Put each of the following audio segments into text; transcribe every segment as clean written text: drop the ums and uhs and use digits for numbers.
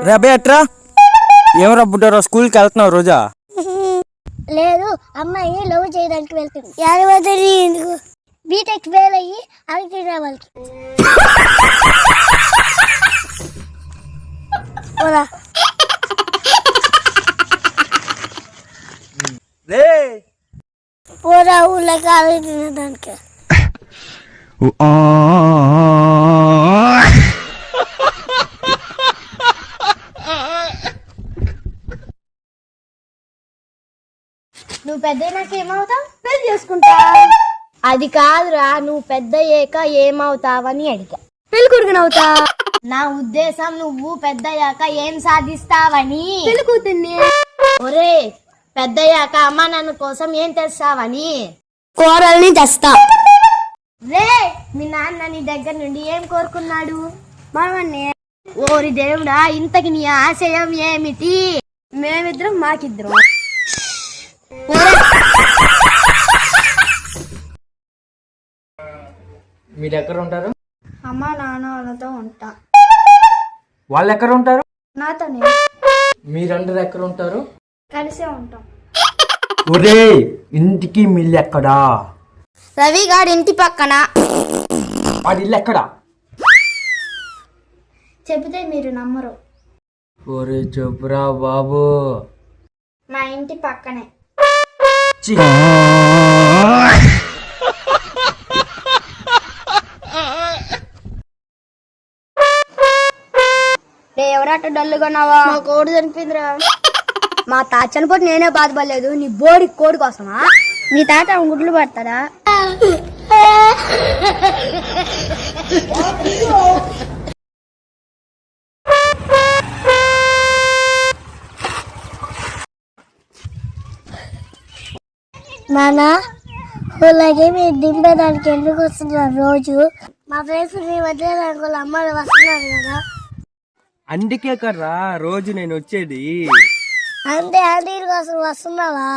రే అట్రా ఏమరా బుడ్డారో స్కూల్కి వెళ్తున్నావు రోజా? లేదు, అమ్మాయి లవ్ చేయడానికి వెళ్తుంది. యాదవరి ఎందుకు? బీటెక్ ఫెయిల్ అయ్యి అడిగి వాళ్ళకి రే పోరా ఊళ్ళకి అడిగి తినడానికి. నువ్వు పెద్ద ఏమవుతావు? పెళ్లి చేసుకుంటా. అది కాదురా, నువ్వు పెద్ద అయ్యాక ఏమవుతావని అడిగా. పెళ్లి కొడుకునవుతా. నా ఉద్దేశం నువ్వు పెద్దయ్యాక ఏం సాధిస్తావని. పెళ్లి కూతుర్ని. ఒరే, పెద్దయ్యాక అమ్మ నాన్న కోసం ఏం తెస్తావని. కూరల్ని తెస్తా. రే, మీ నాన్న నీ దగ్గర నుండి ఏం కోరుకున్నాడు? మనవన్ని. ఓరి దేవుడా, ఇంతకి నీ ఆశయం ఏమిటి? మేమిద్దరం మాకిద్దరం. మీరు ఎక్కడ ఉంటారు? అమ్మ నాన్న వాళ్ళతో ఉంటా. వాళ్ళు ఎక్కడ ఉంటారు? నాతోనే. మీరందరూ ఎక్కడ ఉంటారు? కలిసే ఉంటాం. ఒరే, ఇంటికి మిల్లు ఎక్కడా? రవి గారి ఇంటి పక్కన. వాడి ఇల్లు ఎక్కడా? చెబితే మీరు నమ్మరు. ఒరే చెప్పురా బాబు. మా ఇంటి పక్కనే. ఎవరట డల్లుగొన్నావా? మా కోడి చనిపోయిందిరా. మా తాత చనిపోతే నేనే బాధపడలేదు, నీ బోడి కోడి కోసమా? మీ తాత గుడ్లు పడతారా? నానా, అలాగే మీరు దింపేదానికి ఎందుకు వస్తున్నారు రోజు? మా ఫ్రెండ్స్ మీ వదిలేదానికి వాళ్ళ అమ్మాయి వస్తున్నారు కదా. అందుకే కర్రా రోజు నేను వచ్చేది. అంటే ఆంటీ కోసం వస్తున్నావా?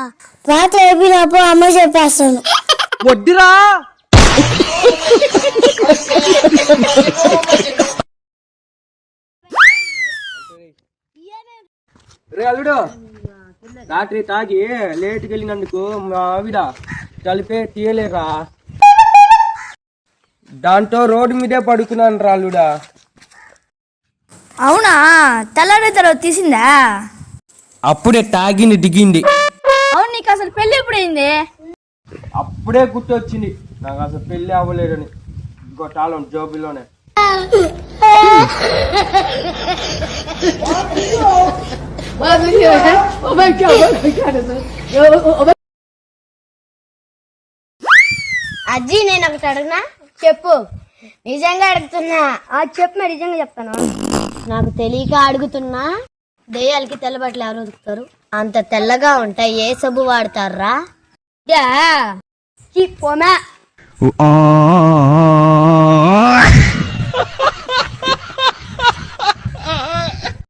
రాత్రి అయిపోయినప్పుడు అమ్మ చెప్పేస్తాను. వద్దురా. రే అల్లుడు, రాత్రి తాగి లేటుకి వెళ్ళినందుకు మా ఆవిడ కలిపే తీయలేరా. దాంతో రోడ్డు మీదే పడుకున్నాను రా అల్లుడా. అవునా? తెల్లారి తర్వాత తీసిందా? అప్పుడే తాగింది దిగింది. అవును, నీకు అసలు పెళ్లి ఎప్పుడైంది? అప్పుడే గుర్తొచ్చింది నాకు అసలు పెళ్లి అవ్వలేదని. ఇంకో తాళం జోబులోనే. అజ్జి, నేను ఒకటి అడుగునా? చెప్పు. నిజంగా అడుగుతున్నా. చెప్పు, నిజంగా చెప్తాను. నాకు తెలియక అడుగుతున్నా. దెయ్యాలకి తెల్లబట్టలు ఎవరు ఉతుకుతారు? అంత తెల్లగా ఉంటాయి, ఏ సబ్బు వాడతారా?